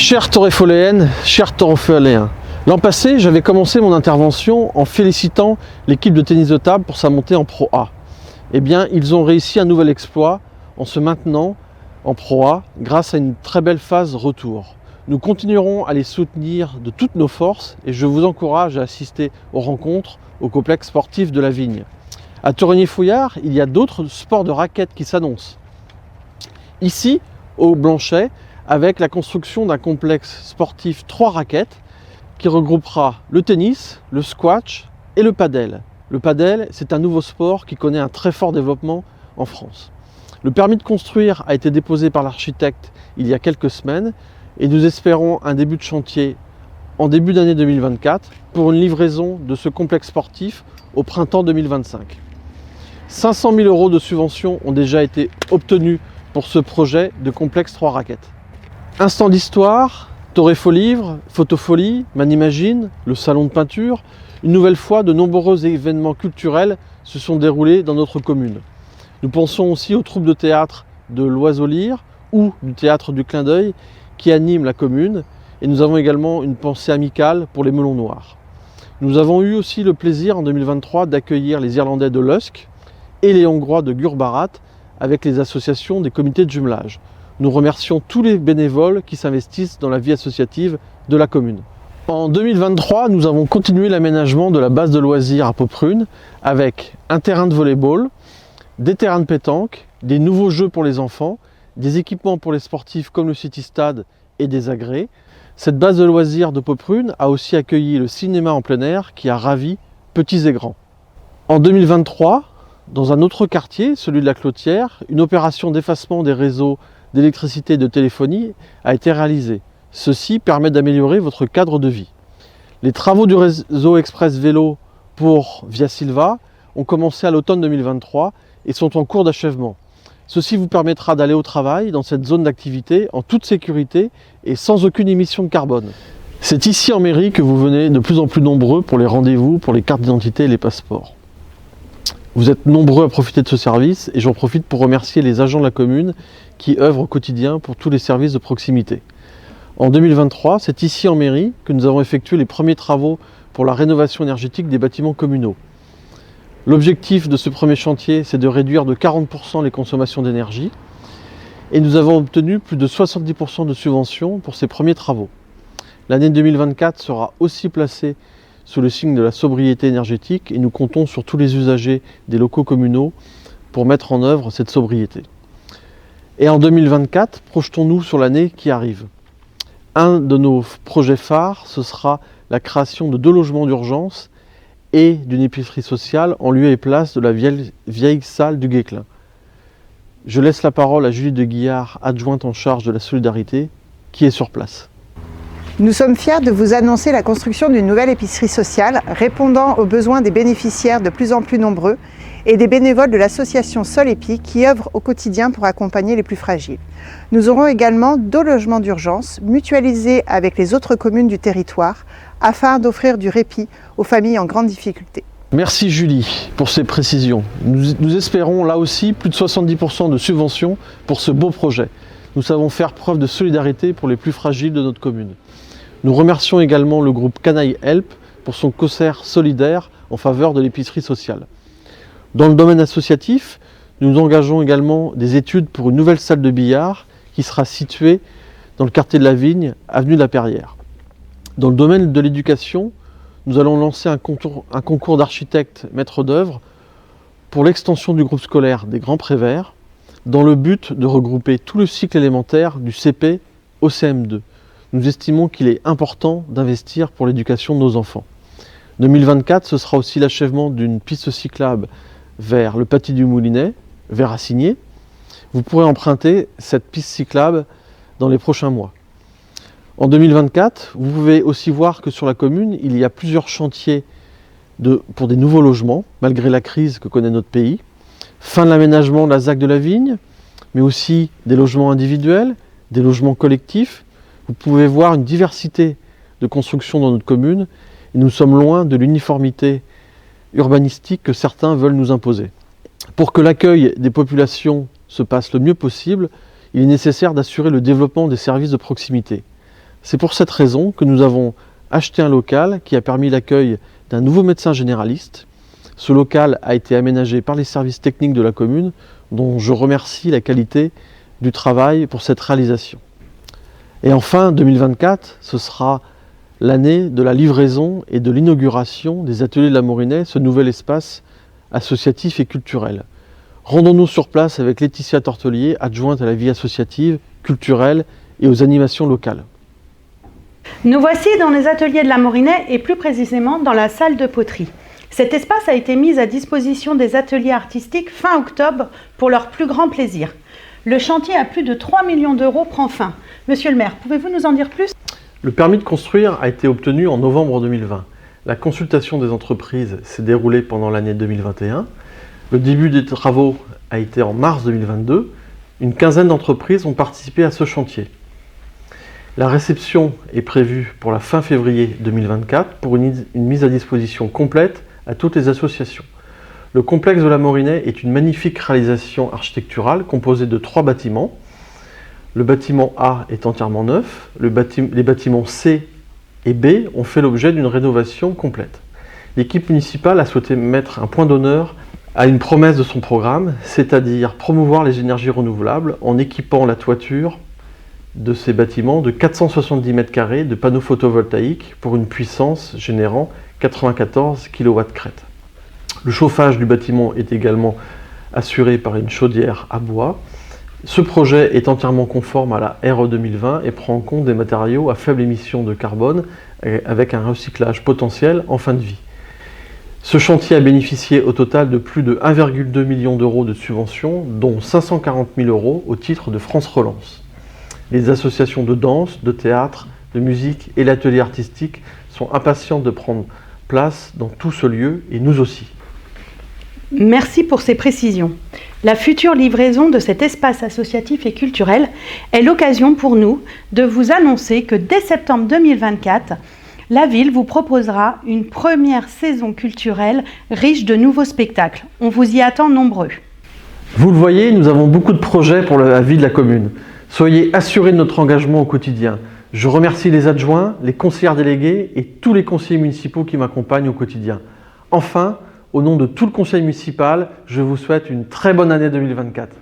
Chers Torrefoléennes, chers Torrefoléens, l'an passé, j'avais commencé mon intervention en félicitant l'équipe de tennis de table pour sa montée en Pro A. Eh bien, ils ont réussi un nouvel exploit en se maintenant en Pro A grâce à une très belle phase retour. Nous continuerons à les soutenir de toutes nos forces et je vous encourage à assister aux rencontres au complexe sportif de la Vigne. À Torigny-Fouillard, il y a d'autres sports de raquettes qui s'annoncent. Ici, au Blanchet, avec la construction d'un complexe sportif 3 raquettes qui regroupera le tennis, le squash et le padel. Le padel, c'est un nouveau sport qui connaît un très fort développement en France. Le permis de construire a été déposé par l'architecte il y a quelques semaines et nous espérons un début de chantier en début d'année 2024 pour une livraison de ce complexe sportif au printemps 2025. 500 000 € de subventions ont déjà été obtenus pour ce projet de complexe 3 raquettes. Instant d'histoire, Torréfo-Livre, Photofolie, Manimagine, le salon de peinture, une nouvelle fois de nombreux événements culturels se sont déroulés dans notre commune. Nous pensons aussi aux troupes de théâtre de l'Oiseau Lyre ou du théâtre du Clin d'œil qui animent la commune et nous avons également une pensée amicale pour les Melons Noirs. Nous avons eu aussi le plaisir en 2023 d'accueillir les Irlandais de Lusk et les Hongrois de Gurbarat avec les associations des comités de jumelage. Nous remercions tous les bénévoles qui s'investissent dans la vie associative de la commune. En 2023, nous avons continué l'aménagement de la base de loisirs à Pauprune avec un terrain de volley-ball, des terrains de pétanque, des nouveaux jeux pour les enfants, des équipements pour les sportifs comme le City Stade et des agrès. Cette base de loisirs de Pauprune a aussi accueilli le cinéma en plein air qui a ravi petits et grands. En 2023, dans un autre quartier, celui de la Clotière, une opération d'effacement des réseaux d'électricité et de téléphonie a été réalisée. Ceci permet d'améliorer votre cadre de vie. Les travaux du réseau express vélo pour Via Silva ont commencé à l'automne 2023 et sont en cours d'achèvement. Ceci vous permettra d'aller au travail dans cette zone d'activité en toute sécurité et sans aucune émission de carbone. C'est ici en mairie que vous venez de plus en plus nombreux pour les rendez-vous, pour les cartes d'identité et les passeports. Vous êtes nombreux à profiter de ce service et j'en profite pour remercier les agents de la commune qui œuvrent au quotidien pour tous les services de proximité. En 2023, c'est ici en mairie que nous avons effectué les premiers travaux pour la rénovation énergétique des bâtiments communaux. L'objectif de ce premier chantier, c'est de réduire de 40% les consommations d'énergie et nous avons obtenu plus de 70% de subventions pour ces premiers travaux. L'année 2024 sera aussi placée sous le signe de la sobriété énergétique et nous comptons sur tous les usagers des locaux communaux pour mettre en œuvre cette sobriété. Et en 2024, projetons-nous sur l'année qui arrive. Un de nos projets phares, ce sera la création de 2 logements d'urgence et d'une épicerie sociale en lieu et place de la vieille salle du Guesclin. Je laisse la parole à Julie de Guillard, adjointe en charge de la solidarité, qui est sur place. Nous sommes fiers de vous annoncer la construction d'une nouvelle épicerie sociale répondant aux besoins des bénéficiaires de plus en plus nombreux et des bénévoles de l'association Sol Épi qui œuvrent au quotidien pour accompagner les plus fragiles. Nous aurons également 2 logements d'urgence mutualisés avec les autres communes du territoire afin d'offrir du répit aux familles en grande difficulté. Merci Julie pour ces précisions. Nous espérons là aussi plus de 70% de subventions pour ce beau projet. Nous savons faire preuve de solidarité pour les plus fragiles de notre commune. Nous remercions également le groupe Canaille Help pour son concert solidaire en faveur de l'épicerie sociale. Dans le domaine associatif, nous engageons également des études pour une nouvelle salle de billard qui sera située dans le quartier de la Vigne, avenue de la Perrière. Dans le domaine de l'éducation, nous allons lancer un concours d'architectes maîtres d'œuvre pour l'extension du groupe scolaire des Grands Préverts dans le but de regrouper tout le cycle élémentaire du CP au CM2. Nous estimons qu'il est important d'investir pour l'éducation de nos enfants. 2024, ce sera aussi l'achèvement d'une piste cyclable vers le Paty du Moulinet, vers Assigné. Vous pourrez emprunter cette piste cyclable dans les prochains mois. En 2024, vous pouvez aussi voir que sur la commune, il y a plusieurs chantiers pour des nouveaux logements, malgré la crise que connaît notre pays. Fin de l'aménagement de la ZAC de la Vigne, mais aussi des logements individuels, des logements collectifs. Vous pouvez voir une diversité de constructions dans notre commune et nous sommes loin de l'uniformité urbanistique que certains veulent nous imposer. Pour que l'accueil des populations se passe le mieux possible, il est nécessaire d'assurer le développement des services de proximité. C'est pour cette raison que nous avons acheté un local qui a permis l'accueil d'un nouveau médecin généraliste. Ce local a été aménagé par les services techniques de la commune, dont je remercie la qualité du travail pour cette réalisation. Et enfin, 2024, ce sera l'année de la livraison et de l'inauguration des ateliers de la Morinet, ce nouvel espace associatif et culturel. Rendons-nous sur place avec Laetitia Tortelier, adjointe à la vie associative, culturelle et aux animations locales. Nous voici dans les ateliers de la Morinet et plus précisément dans la salle de poterie. Cet espace a été mis à disposition des ateliers artistiques fin octobre pour leur plus grand plaisir. Le chantier à plus de 3 millions d'euros prend fin. Monsieur le maire, pouvez-vous nous en dire plus ? Le permis de construire a été obtenu en novembre 2020. La consultation des entreprises s'est déroulée pendant l'année 2021. Le début des travaux a été en mars 2022. Une quinzaine d'entreprises ont participé à ce chantier. La réception est prévue pour la fin février 2024 pour une mise à disposition complète à toutes les associations. Le complexe de la Morinet est une magnifique réalisation architecturale composée de 3 bâtiments. Le bâtiment A est entièrement neuf, les bâtiments C et B ont fait l'objet d'une rénovation complète. L'équipe municipale a souhaité mettre un point d'honneur à une promesse de son programme, c'est-à-dire promouvoir les énergies renouvelables en équipant la toiture de ces bâtiments de 470 m² de panneaux photovoltaïques pour une puissance générant 94 kW crête. Le chauffage du bâtiment est également assuré par une chaudière à bois. Ce projet est entièrement conforme à la RE 2020 et prend en compte des matériaux à faible émission de carbone avec un recyclage potentiel en fin de vie. Ce chantier a bénéficié au total de plus de 1,2 million d'euros de subventions, dont 540 000 euros au titre de France Relance. Les associations de danse, de théâtre, de musique et l'atelier artistique sont impatientes de prendre place dans tout ce lieu et nous aussi. Merci pour ces précisions. La future livraison de cet espace associatif et culturel est l'occasion pour nous de vous annoncer que dès septembre 2024, la ville vous proposera une première saison culturelle riche de nouveaux spectacles. On vous y attend nombreux. Vous le voyez, nous avons beaucoup de projets pour la vie de la commune. Soyez assurés de notre engagement au quotidien. Je remercie les adjoints, les conseillères déléguées et tous les conseillers municipaux qui m'accompagnent au quotidien. Enfin, au nom de tout le conseil municipal, je vous souhaite une très bonne année 2024.